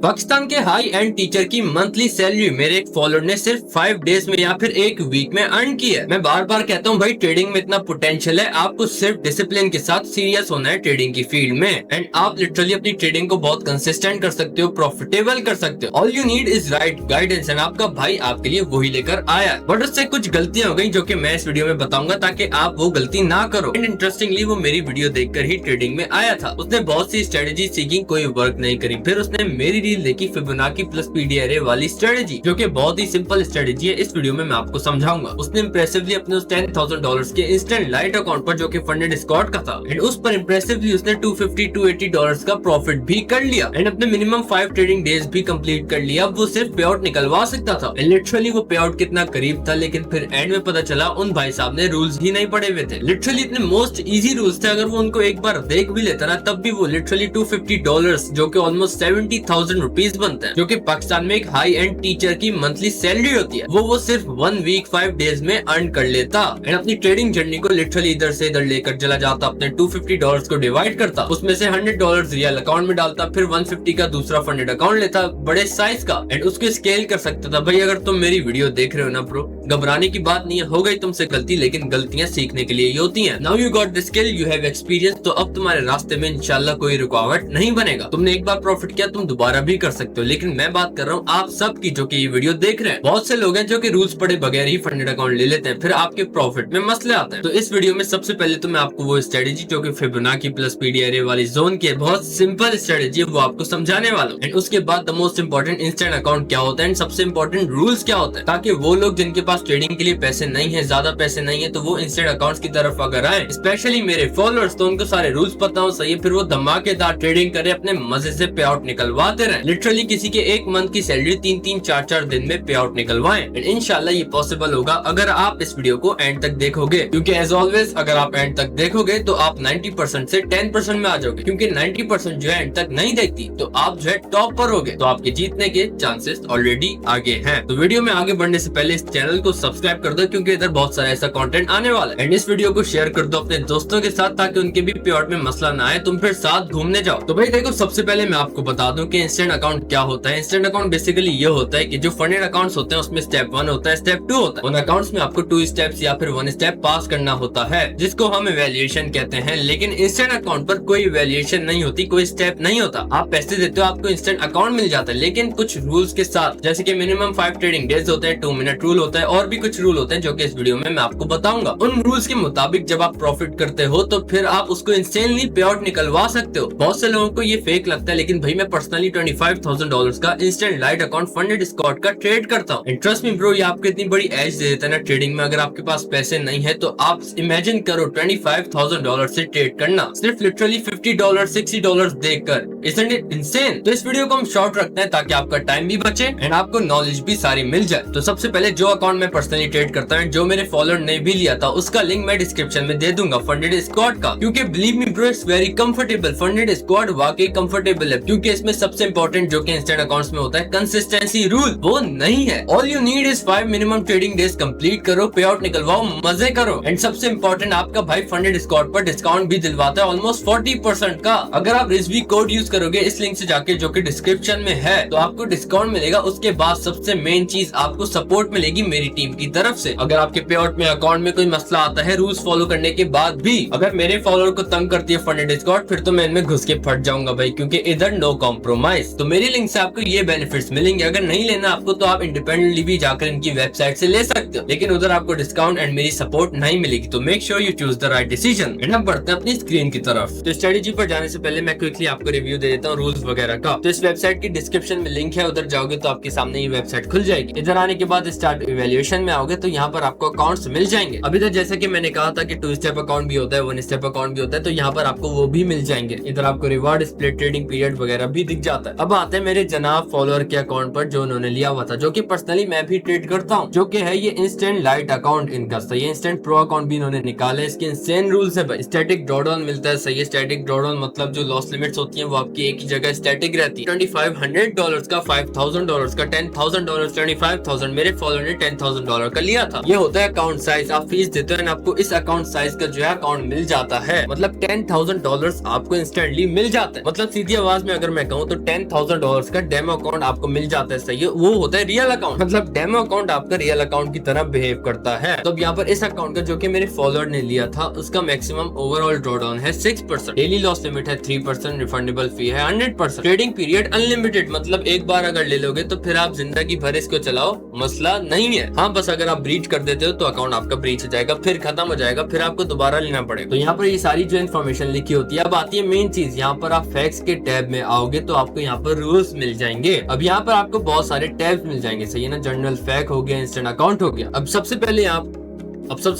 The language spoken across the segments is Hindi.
पाकिस्तान के हाई एंड टीचर की मंथली सैलरी मेरे एक फॉलोअर ने सिर्फ 5 डेज में या फिर एक वीक में अर्न की है। मैं बार बार कहता हूँ भाई ट्रेडिंग में इतना पोटेंशियल है, आपको सिर्फ डिसिप्लिन के साथ सीरियस होना है ट्रेडिंग की फील्ड में एंड आप लिटरली अपनी ट्रेडिंग को बहुत कंसिस्टेंट कर सकते हो, प्रॉफिटेबल कर सकते हो। All you need is right guidance and आपका भाई आपके लिए वही लेकर आया है। बट उससे कुछ गलतियां हो गई जो कि मैं इस वीडियो में बताऊंगा ताकि आप वो गलती ना करो। एंड इंटरेस्टिंगली वो मेरी वीडियो देखकर ही ट्रेडिंग में आया था। उसने बहुत सी स्ट्रेटेजी सीखी, कोई वर्क नहीं करी। फिर उसने मेरी रील देखी फिबोनाची प्लस पीडी एरे वाली स्ट्रेटेजी जो कि बहुत ही सिंपल स्ट्रेटेजी है। इस वीडियो में मैं आपको समझाऊंगा। उसने इम्प्रेसिवली अपने उस $10,000 के इंस्टेंट लाइट अकाउंट पर जो कि फंडेड स्क्वाड का था एंड उस पर इम्प्रेसिवली उसने $250-280 का प्रॉफिट भी कर लिया एंड अपने मिनिमम 5 ट्रेडिंग डेज भी कंप्लीट कर लिया। वो सिर्फ पे आउट निकलवा सकता था। लिटरली वो पे आउट कितना करीब था, लेकिन फिर एंड में पता चला उन भाई साहब ने रूल्स ही नहीं पढ़े हुए थे। लिटरली इतने मोस्ट इजी रूल्स थे, अगर वो उनको एक बार देख भी लेता ना तब भी वो लिटरली $250 जो कि ऑलमोस्ट 70,000 रुपीज बनते हैं, जो कि पाकिस्तान में एक हाई एंड टीचर की मंथली सैलरी होती है, वो सिर्फ 1 वीक 5 डेज में अर्न कर लेता एंड अपनी ट्रेडिंग जर्नी को लिटरली इधर से इधर लेकर चला जाता। अपने $250 को डिवाइड करता, उसमें से $100 रियल अकाउंट में डालता, फिर 150 का दूसरा फंडेड अकाउंट लेता बड़े साइज का एंड उसको स्केल कर सकता था। भाई अगर तुम मेरी वीडियो देख रहे हो ना ब्रो, घबराने की बात नहीं है, हो गई तुमसे गलती, लेकिन गलतियां सीखने के लिए ही होती हैं। Now you got the skill, you have experience, तो अब तुम्हारे रास्ते में इंशाल्लाह कोई रुकावट नहीं बनेगा। तुमने एक बार प्रॉफिट किया, तुम दोबारा भी कर सकते हो। लेकिन मैं बात कर रहा हूँ आप सब की जो कि ये वीडियो देख रहे हैं। बहुत से लोग हैं जो कि रूल्स पढ़े बगैर ही फंडेड अकाउंट ले लेते हैं, फिर आपके प्रॉफिट में मसले आते हैं। तो इस वीडियो में सबसे पहले तो मैं आपको वो स्ट्रेटेजी जो कि फिबोनाची प्लस पीडी एरे वाली जोन की है, बहुत सिंपल स्ट्रेटेजी है, वो आपको समझाने वाला हूँ। एंड उसके बाद the most important instant account क्या होता है एंड सबसे इंपोर्टेंट रूल्स क्या होता है, ताकि वो लोग जिनके पास ट्रेडिंग के लिए पैसे नहीं है, ज्यादा पैसे नहीं है, तो वो इंस्टेंट अकाउंट्स की तरफ अगर आए, स्पेशली मेरे फॉलोअर्स, तो उनको सारे रूल्स पता हो, सही है, फिर वो धमाकेदार ट्रेडिंग करे, अपने मजे से पे आउट निकलवाते रहे। लिटरली किसी के एक मंथ की सैलरी 3-3, 4-4 दिन में पे आउट निकलवाएं एंड इंशाल्लाह ये पॉसिबल होगा अगर आप इस वीडियो को एंड तक देखोगे, क्योंकि एज ऑलवेज अगर आप एंड तक देखोगे तो आप 90% से 10% में आ जाओगे, क्योंकि 90% जो है एंड तक नहीं देखती, तो आप जो है टॉप पर होगे, तो आपके जीतने के चांसेस ऑलरेडी आगे हैं। तो वीडियो में आगे बढ़ने से पहले इस चैनल को सब्सक्राइब कर दो, क्योंकि इधर बहुत सारा ऐसा कंटेंट आने वाला है। एंड इस वीडियो को शेयर कर दो अपने दोस्तों के साथ, ताकि उनके भी पे आउट में मसला ना आए, तुम फिर साथ घूमने जाओ। तो भाई देखो, सबसे पहले मैं आपको बता दूं कि इंस्टेंट अकाउंट क्या होता है। इंस्टेंट अकाउंट बेसिकली ये होता है कि जो फंडेड अकाउंट्स होते हैं उसमें स्टेप 1 होता है, स्टेप 2 होता है। उन अकाउंट्स में आपको 2 स्टेप्स या फिर 1 स्टेप पास करना होता है, जिसको हम इवैल्यूएशन कहते हैं। लेकिन इंस्टेंट अकाउंट पर कोई इवैल्यूएशन नहीं होती, कोई स्टेप नहीं होता। आप पैसे देते हो, आपको इंस्टेंट अकाउंट मिल जाता है, लेकिन कुछ रूल्स के साथ, जैसे कि मिनिमम 5 ट्रेडिंग डेज होते हैं, 2 मिनट रूल होता है, और भी कुछ रूल होते हैं जो कि इस वीडियो में मैं आपको बताऊंगा। उन रूल्स के मुताबिक जब आप प्रॉफिट करते हो तो फिर आप उसको इंस्टेंटली पे आउट निकलवा सकते हो। बहुत से लोगों को ये फेक लगता है, लेकिन भाई मैं पर्सनली $25,000 का instant light account funded squad का ट्रेड करता हूँ। ट्रस्ट मी ब्रो, ये आपको इतनी बड़ी एज दे देता है ना ट्रेडिंग में। अगर आपके पास पैसे नहीं है तो आप इमेजिन करो $25,000 से ट्रेड करना सिर्फ लिटरली $50, $60 देकर। Isn't it insane? तो इस वीडियो को हम शॉर्ट रखते हैं ताकि आपका टाइम भी बचे एंड आपको नॉलेज भी सारी मिल जाए। तो सबसे पहले जो अकाउंट मैं पर्सनली ट्रेड करता हूँ, जो मेरे फॉलोअर ने भी लिया था, उसका लिंक मैं डिस्क्रिप्शन में दे दूंगा, फंडेड स्क्वाड का, क्योंकि believe me bro, it's very comfortable. Funded squad वाकई कंफर्टेबल है, क्योंकि इसमें सबसे इंपॉर्टेंट जो कि इंस्टेंट अकाउंट्स में होता है, कंसिस्टेंसी रूल, वो नहीं है। All you need is 5 minimum trading days complete करो, पे आउट निकलवाओ, मजे करो। एंड सबसे इंपॉर्टेंट, आपका भाई फंडेड स्क्वाड पर डिस्काउंट भी दिलवाता है ऑलमोस्ट 40% का। अगर आप रिजवी कोड यूज करोगे इस लिंक से जाके, जो कि डिस्क्रिप्शन में है, तो आपको डिस्काउंट मिलेगा। उसके बाद सबसे मेन चीज, आपको सपोर्ट मिलेगी मेरी टीम की तरफ से। अगर आपके पे आउट में अकाउंट में कोई मसला आता है रूल्स फॉलो करने के बाद भी, अगर मेरे फॉलोअर को तंग करती है फंडेड स्क्वाड, फिर तो मैं इनमें घुस के फट जाऊंगा भाई, क्योंकि इधर नो कॉम्प्रोमाइज। तो मेरी लिंक से आपको ये बेनिफिट्स मिलेंगे। अगर नहीं लेना आपको तो आप इंडिपेंडेंटली भी जाकर इनकी वेबसाइट से ले सकते हो, लेकिन उधर आपको डिस्काउंट एंड मेरी सपोर्ट नहीं मिलेगी। तो make sure you choose the right decision. And हम बढ़ते हैं अपनी स्क्रीन की तरफ। तो स्ट्रेटेजी पर जाने से पहले मैं क्विकली आपको रिव्यू दे देता हूँ रूल्स वगैरह का। तो इस वेबसाइट की डिस्क्रिप्शन में लिंक है, उधर जाओगे तो आपके सामने ये वेबसाइट खुल जाएगी। इधर आने के बाद स्टार्ट इवैल्यूएशन में आओगे तो यहाँ पर आपको अकाउंट्स मिल जाएंगे। अभी तक जैसे कि मैंने कहा था कि 2 स्टेप अकाउंट भी होता है, 1 स्टेप अकाउंट भी होता है, तो यहाँ पर आपको वो भी मिल जाएंगे। इधर आपको रिवार्ड, स्प्लिट ट्रेडिंग पीरियड वगैरह भी दिख जाता है। अब आते हैं मेरे जनाब फॉलोअर के अकाउंट पर, जो उन्होंने लिया हुआ था, जो कि पर्सनली मैं भी ट्रेड करता हूँ, जो कि है ये इंस्टेंट लाइट अकाउंट इनका। सही है, इंस्टेंट प्रो अकाउंट भी इन्होंने निकाला है। इसके इंसेन रूल्स है भाई। स्टैटिक ड्रॉडाउन मिलता है। सही है, स्टैटिक ड्रॉडाउन मतलब जो लॉस लिमिट्स होती है वो आपकी एक ही जगह स्टैटिक रहती है। $2,500 का, $5,000 का, $10,000, $25,000। मेरे फॉलोअर ने $10,000 का लिया था। ये होता है अकाउंट साइज। आप फीस देते हो, आपको इस अकाउंट साइज का जो है अकाउंट मिल जाता है। मतलब $10,000 आपको इंस्टेंटली मिल जाता है। मतलब सीधी आवाज में अगर मैं कहूँ तो $10,000 का डेमो अकाउंट आपको मिल जाता है। सही है, वो होता है रियल अकाउंट। मतलब डेमो अकाउंट आपका रियल अकाउंट की तरह बिहेव करता है। तो यहाँ पर इस अकाउंट का जो कि मेरे फॉलोअर ने लिया था उसका मैक्सिमम ओवरऑल ड्रॉडाउन है 6%, डेली लॉस लिमिट है 3%, रिफंडेबल फी है 100%, ट्रेडिंग पीरियड अनलिमिटेड। मतलब एक बार अगर ले लोगे तो फिर आप जिंदगी भर इसको चलाओ, मसला नहीं है। हाँ, बस अगर आप ब्रीच कर देते हो तो अकाउंट आपका ब्रीच हो जाएगा, फिर खत्म हो जाएगा, फिर आपको दोबारा लेना पड़ेगा। तो यहाँ पर ये सारी जो इन्फॉर्मेशन लिखी होती है। अब आती है मेन चीज, यहाँ पर आप फैक्ट्स के टैब में आओगे तो आपको यहाँ पर रूल्स मिल जाएंगे। अब यहाँ पर आपको बहुत सारे टैब्स मिल जाएंगे। सही है ना, जनरल फैक्ट हो गया, इंस्टेंट अकाउंट हो गया। अब सबसे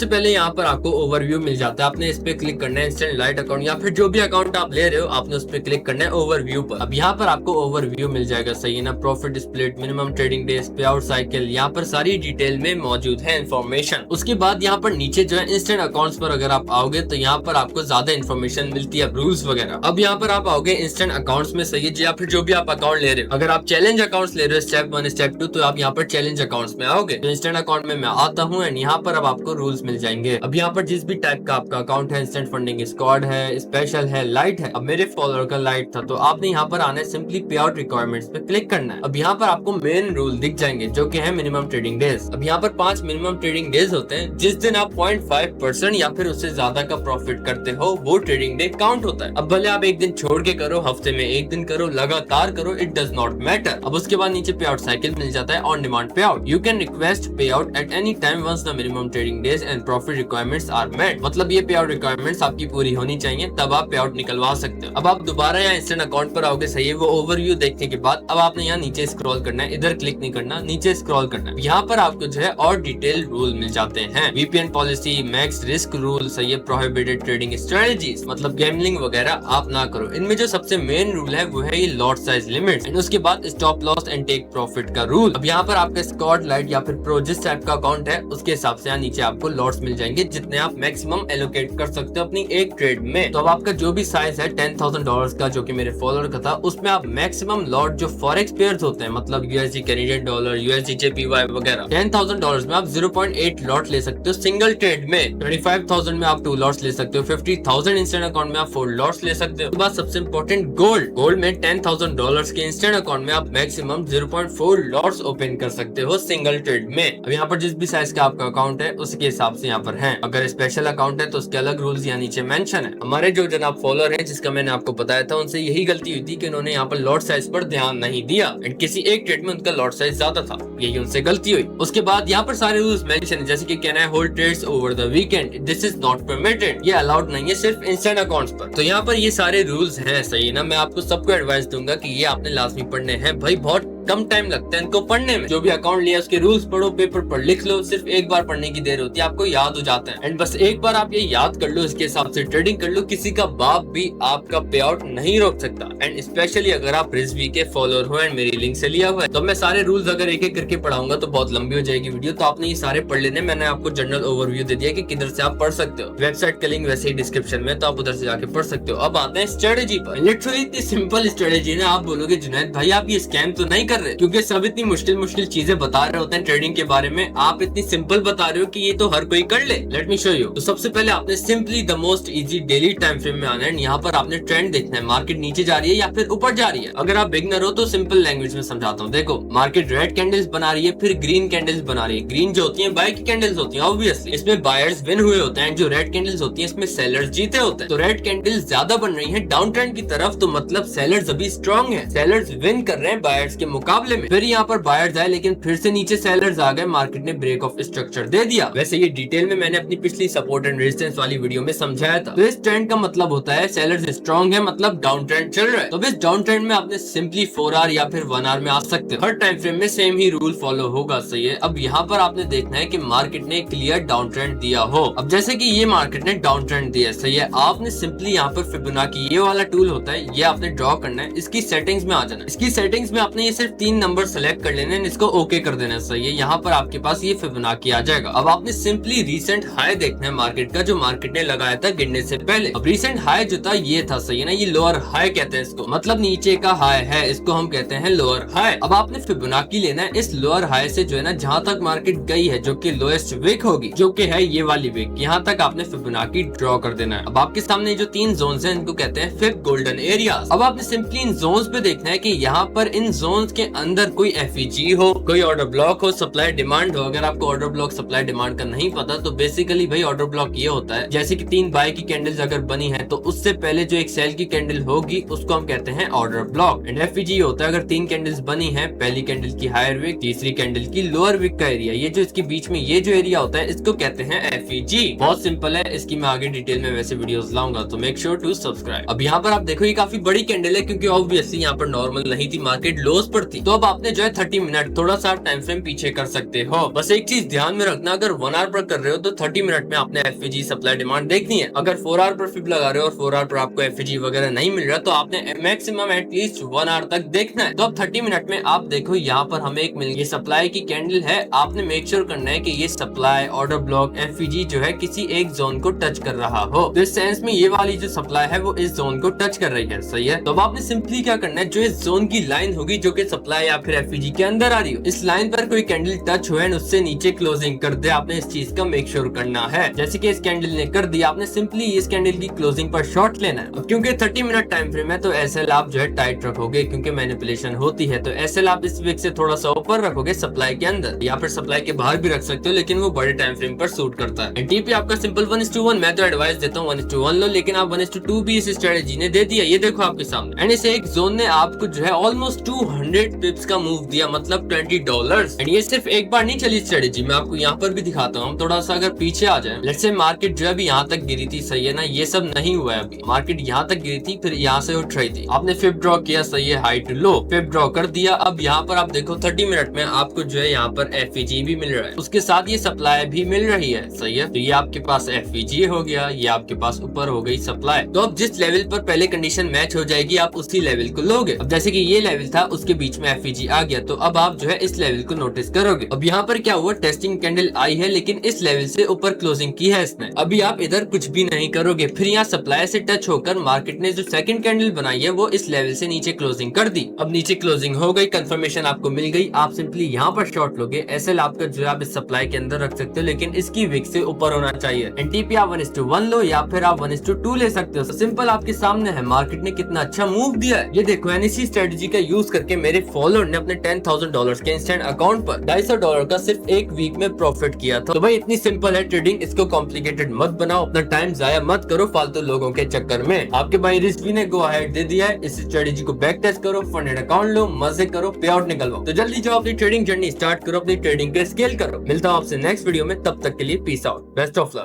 पहले यहाँ पर आपको ओवरव्यू मिल जाता है। आपने इस पे क्लिक करना है, इंस्टेंट लाइट अकाउंट या फिर जो भी अकाउंट आप ले रहे हो आपने उस पे क्लिक करना है ओवरव्यू पर। अब यहाँ पर आपको ओवरव्यू मिल जाएगा। सही है ना, profit split, minimum trading days, पे आउट साइकिल, यहाँ पर सारी डिटेल में मौजूद है इन्फॉर्मेशन। उसके बाद यहाँ पर नीचे जो है इंस्टेंट अकाउंट्स पर अगर आप आओगे तो यहाँ पर आपको ज्यादा इन्फॉर्मेशन मिलती है, रूल्स वगैरह। अब यहाँ पर आप आओगे इंस्टेंट अकाउंट्स में। सही है, या फिर जो भी आप अकाउंट ले रहे हो। अगर आप चैलेंज अकाउंट्स ले रहे हो स्टेप 1 स्टेप 2 तो आप यहाँ पर चैलेंज अकाउंट्स में आओगे। तो इंस्टेंट अकाउंट में मैं आता हूँ एंड यहाँ पर अब आपको रूल्स मिल जाएंगे। अब यहाँ पर जिस भी टाइप का आपका अकाउंट है, इंस्टेंट फंडिंग स्क्वाड है, स्पेशल है, लाइट है। अब मेरे फॉलोअर का लाइट था तो आपने यहाँ पर आना है, सिंपली पे आउट रिक्वायरमेंट्स पे क्लिक करना है। अब यहाँ पर आपको मेन रूल दिख जाएंगे जो कि है मिनिमम ट्रेडिंग डेज। अब यहाँ पर 5 मिनिमम ट्रेडिंग डेज होते हैं। जिस दिन आप 0.5% या फिर उससे ज्यादा का प्रॉफिट करते हो वो ट्रेडिंग डे काउंट होता है। अब भले आप एक दिन छोड़ के करो, हफ्ते में एक दिन करो, लगातार करो, इट डज नॉट मैटर। अब उसके बाद नीचे पे आउट साइकिल मिल जाता है, on demand pay out. You can request pay out at any time once the minimum trading days and profit requirements are met. मतलब ये पे आउट रिक्वायरमेंट्स आपकी पूरी होनी चाहिए तब आप पे आउट निकलवा सकते हो। अब आप दोबारा यहाँ इंस्टेंट अकाउंट पर आओगे। सही है, वो ओवरव्यू देखने के बाद अब आपने यहाँ नीचे स्क्रॉल करना है, इधर क्लिक नहीं करना, नीचे स्क्रॉल करना है। यहाँ पर आपको जो है और डिटेल रूल मिल जाते हैं, VPN policy, max risk rule. सही है, प्रोहिबिटेड ट्रेडिंग स्ट्रेटजीज, मतलब गैम्बलिंग वगैरह आप ना करो। इनमें जो सबसे मेन रूल है वो है ये लॉट साइज लिमिट एंड उसके बाद stop loss and take profit का रूल। अब यहाँ पर आपका स्क्वाड, लाइट या फिर प्रो जिस टाइप का अकाउंट है उसके हिसाब से यहाँ नीचे आपको लॉट्स मिल जाएंगे जितने आप मैक्सिमम एलोकेट कर सकते हो अपनी एक ट्रेड में। तो अब आपका जो भी साइज है $10,000 का जो कि मेरे फॉलोअर का था उसमें आप मैक्सिमम लॉट जो फॉरेक्स पेयर्स होते हैं, मतलब USD Canadian dollar, USD JPY वगैरह, $10,000 में आप 0.8 लॉट ले सकते हो सिंगल ट्रेड में। 25,000 में आप 2 लॉट्स ले सकते हो। 50,000 इंस्टेंट अकाउंट में आप 4 लॉट्स ले सकते हो। तो बात सबसे इंपॉर्टेंट गोल्ड में $10,000 के इंस्टेंट अकाउंट में आप मैक्सिमम 0.4 लॉट्स ओपन कर सकते हो सिंगल ट्रेड में। अब यहाँ पर जिस भी साइज का आपका अकाउंट है उसके हिसाब से यहाँ पर है। अगर स्पेशल अकाउंट है तो उसके अलग रूल्स यहाँ नीचे मेंशन है। हमारे जो जनाब फॉलोअर हैं जिसका मैंने आपको बताया था उनसे यही गलती हुई थी कि उन्होंने यहाँ पर लॉट साइज पर ध्यान नहीं दिया एंड किसी एक ट्रेड में उनका लॉट साइज ज्यादा था, यही उनसे गलती हुई। उसके बाद यहाँ पर सारे रूल्स मेंशन है, जैसे कि can I hold trades over the weekend, this is not permitted, ये अलाउड नहीं है सिर्फ इंस्टेंट अकाउंट्स पर। तो यहाँ पर ये सारे रूल्स हैं। सही ना, मैं आपको सबको एडवाइस दूंगा कि ये आपने लाजमी पढ़ने हैं। भाई बहुत कम टाइम लगता है इनको पढ़ने में। जो भी अकाउंट लिया उसके रूल्स पढ़ो, पेपर पर लिख लो, सिर्फ एक बार पढ़ने की देर होती है, आपको याद हो जाता है। एंड बस एक बार आप ये याद कर लो, इसके हिसाब से ट्रेडिंग कर लो, किसी का बाप भी आपका पे आउट नहीं रोक सकता। एंड स्पेशली अगर आप रिजवी के फॉलोअर हो एंड मेरी लिंक से लिया हुआ है तो मैं सारे रूल्स अगर एक एक करके पढ़ाऊंगा तो बहुत लंबी हो जाएगी वीडियो, तो आपने ये सारे पढ़ लेने। मैंने आपको जनरल ओवरव्यू दे दिया कि किधर से आप पढ़ सकते हो। वेबसाइट का लिंक वैसे ही डिस्क्रिप्शन में, तो आप उधर से जाके पढ़ सकते हो। अब आते हैं स्ट्रेटेजी पर। लिटरली इतनी सिंपल स्ट्रेटेजी ना, आप बोलोगे जुनैद भाई आप ये स्कैम तो नहीं कर रहे, क्योंकि सब इतनी मुश्किल चीजें बता रहे होते हैं ट्रेडिंग के बारे में, आप इतनी सिंपल बता रहे हो कि ये तो हर कोई कर ले। Let me show you. तो सबसे पहले आपने simply the most easy daily time frame में आना है। यहाँ पर आपने ट्रेंड देखना है, मार्केट नीचे जा रही है या फिर ऊपर जा रही है। अगर आप बिगनर हो तो सिंपल लैंग्वेज में समझाता हूँ। देखो, मार्केट रेड कैंडल्स बना रही है, फिर ग्रीन कैंडल्स बना रही है। ग्रीन जो होती है बाय की कैंडल्स होती है, ऑब्वियसली इसमें बायर्स विन हुए होते हैं। जो रेड कैंडल्स होती है इसमें सेलर्स जीते होते हैं। तो रेड कैंडल्स ज्यादा बन रही है डाउन ट्रेंड की तरफ, तो मतलब सेलर्स अभी स्ट्रॉन्ग है, सेलर्स विन कर रहे हैं बायर्स के मुकाबले में। फिर यहाँ पर बायर्स आए लेकिन फिर से नीचे सेलर्स आ गए, मार्केट ने ब्रेक ऑफ स्ट्रक्चर दे दिया। वैसे ये डिटेल में मैंने अपनी पिछली सपोर्ट एंड रेजिस्टेंस वाली वीडियो में समझाया था। तो इस ट्रेंड का मतलब होता है सेलर्स स्ट्रॉन्ग है, मतलब डाउन ट्रेंड चल रहा है। तो इस डाउन ट्रेंड में आपने सिंपली 4 आवर या फिर 1 आवर में आ सकते हो। हर टाइम फ्रेम में सेम ही रूल फॉलो होगा। सही है। अब यहाँ पर आपने देखना है कि मार्केट ने क्लियर डाउन ट्रेंड दिया हो। अब जैसे कि ये मार्केट ने डाउन ट्रेंड दिया, सही है, आपने सिंपली यहाँ पर फिबोनाची ये वाला टूल होता है, ये आपने ड्रॉ करना है। इसकी सेटिंग्स में आ जाना। इसकी सेटिंग्स में आपने ये सिर्फ सिर्फ 3 नंबर सेलेक्ट कर लेने, इसको ओके कर देना। सही है, यहाँ पर आपके पास ये फिबोनाची आ जाएगा। अब आपने सिंपली रीसेंट हाई देखना है मार्केट का, जो मार्केट ने लगाया था गिरने से पहले। अब रीसेंट हाई जो था ये था, सही है ना, ये लोअर हाई कहते हैं इसको, मतलब नीचे का हाई है, इसको हम कहते हैं लोअर हाई। अब आपने फिबोनाची लेना है इस लोअर हाई से, जो है ना, जहां तक मार्केट गई है, जो कि लोएस्ट विक होगी, जो कि है ये वाली विक, यहाँ तक आपने फिबोनाची ड्रॉ कर देना है। अब आपके सामने जो 3 जोन्स हैं, इनको कहते हैं फिब गोल्डन एरियाज। अब आपने सिंपली इन जोन्स पे देखना है कि यहाँ पर इन जोन्स के अंदर कोई एफईजी हो, कोई ऑर्डर ब्लॉक हो, सप्लाई डिमांड हो। अगर आपको ऑर्डर ब्लॉक सप्लाई डिमांड का नहीं पता तो बेसिकली भाई ऑर्डर ब्लॉक ये होता है, जैसे कि 3 बाय की कैंडल्स अगर बनी है तो उससे पहले जो एक सेल की कैंडल होगी उसको हम कहते हैं ऑर्डर ब्लॉक। एंड एफईजी होता है अगर 3 कैंडल्स बनी है, पहली कैंडल की हायर विक, तीसरी कैंडल की लोअर विक का एरिया, ये जो इसके बीच में ये जो एरिया होता है इसको कहते हैं एफईजी। बहुत सिंपल है, इसकी मैं आगे डिटेल में वैसे वीडियोस लाऊंगा, तो मेक श्योर टू सब्सक्राइब। अब यहाँ पर आप देखो ये काफी बड़ी कैंडल है, क्योंकि ऑब्वियसली यहाँ पर नॉर्मल नहीं थी, मार्केट लोस पर थी। तो अब आपने जो है 30 मिनट थोड़ा सा टाइम फ्रेम पीछे कर सकते हो। बस एक चीज ध्यान में रखना, अगर 1 आवर पर कर रहे हो तो 30 मिनट में आपने एफईजी सप्लाई डिमांड देखनी है। अगर 4 आवर पर फिब लगा रहे हो और 4 आवर पर आपको एफईजी वगैरह नहीं मिल रहा तो आपने मैक्सिमम एटलीस्ट 1 आवर तक देखना है। तो अब 30 मिनट में आप देखो यहाँ पर हमें एक मिल गई सप्लाई की कैंडल है। आपने मेक श्योर करना है कि ये सप्लाई, ऑर्डर ब्लॉक, एफईजी जो है किसी एक जोन को टच कर रहा हो। तो इस सेंस में ये वाली जो सप्लाई है वो इस जोन को टच कर रही है। सही है, तो अब आपने सिंपली क्या करना है, जो इस जोन की लाइन होगी जो कि सप्लाई या फिर एफईजी के अंदर आ रही हो, इस लाइन पर कोई कैंडल टच हो एंड उससे नीचे क्लोजिंग कर दे, आपने इस चीज का मेक श्योर करना है। जैसे कि इस कैंडल ने कर दिया, आपने सिंपली इस कैंडल की क्लोजिंग पर शॉर्ट लेना है। अब क्योंकि 30 मिनट टाइम फ्रेम है तो एसएल आप जो है टाइट रखोगे, क्योंकि मैनिपुलेशन होती है। तो एसएल आप इस विक से थोड़ा सा ऊपर रखोगे सप्लाई के अंदर, या फिर सप्लाई के बाहर भी रख सकते हो, लेकिन वो बड़े टाइम फ्रेम पर सूट करता है। टीपी आपका सिंपल 1:1, मैं तो एडवाइस देता हूँ 1:1 लो, लेकिन आप 1:2 भी इस स्ट्रेटेजी ने दे दिया। ये देखो आपके सामने, एंड इस एक जोन ने आपको जो है ऑलमोस्ट 200 पिप्स का मूव दिया, मतलब $20। एंड ये सिर्फ एक बार नहीं चली स्ट्रेटेजी, मैं आपको यहाँ पर भी दिखाता हूँ। थोड़ा सा अगर पीछे आ जाए, लेट्स से मार्केट जो है अभी यहाँ तक गिरी थी, सही है ना, ये सब नहीं हुआ है अभी, मार्केट यहाँ तक गिरी थी, फिर यहाँ से उठ रही थी, आपने फिब ड्रॉ किया, सही है, हाई टू लो फिब ड्रॉ कर दिया। अब यहाँ पर आप देखो 30 मिनट में आपको जो है यहाँ पर एफईजी भी मिल रहा है, उसके साथ ये सप्लाई भी मिल रही है। सही है, तो ये आपके पास एफईजी हो गया, ये आपके पास ऊपर हो गई सप्लाई। तो अब जिस लेवल पर पहले कंडीशन मैच हो जाएगी आप उसी लेवल को लोगे। अब जैसे कि ये लेवल था, उसके बीच में एफईजी आ गया, तो अब आप जो है इस लेवल को नोटिस करोगे। अब यहाँ पर क्या हुआ, टेस्टिंग कैंडल आई है, लेकिन इस लेवल से ऊपर क्लोजिंग की है इसने। अभी आप इधर कुछ भी नहीं करोगे, फिर यहाँ सप्लाई से टच होकर मार्केट ने जो सेकंड कैंडल बनाई है वो इस लेवल से नीचे क्लोजिंग कर दी। अब नीचे क्लोजिंग हो गई, कंफर्मेशन आपको मिल गई, आप सिंपली यहाँ पर शॉर्ट लोगे। एसएल आपका जो है आप इस सप्लाई के अंदर रख सकते हो, लेकिन इसकी विक से ऊपर होना चाहिए। एनटीपी आप 1:1 लो या फिर आप 1:2 ले सकते हो। सिंपल आपके सामने है, मार्केट ने कितना अच्छा मूव दिया है। ये देखो, एनएससी स्ट्रेटजी का यूज करके मेरे फॉलोअर ने अपने $10,000 के इंस्टेंट अकाउंट पर $250 का सिर्फ एक वीक में प्रॉफिट किया था। तो भाई इतनी सिंपल है ट्रेडिंग, इसको कॉम्प्लिकेटेड मत बनाओ, अपना टाइम जाया मत करो फालतू लोगों के चक्कर में। आपके भाई रिस्वी ने गो अहेड दे दिया है, इस स्ट्रेटजी को बैक टेस्ट करो, फंडेड अकाउंट लो, मजे करो, पे आउट निकलवाओ। तो जल्दी जाओ अपनी ट्रेडिंग जर्नी स्टार्ट करो, अपनी ट्रेडिंग को स्केल करो। मिलता हूँ आपसे नेक्स्ट वीडियो में, तब तक के लिए peace out, best of luck.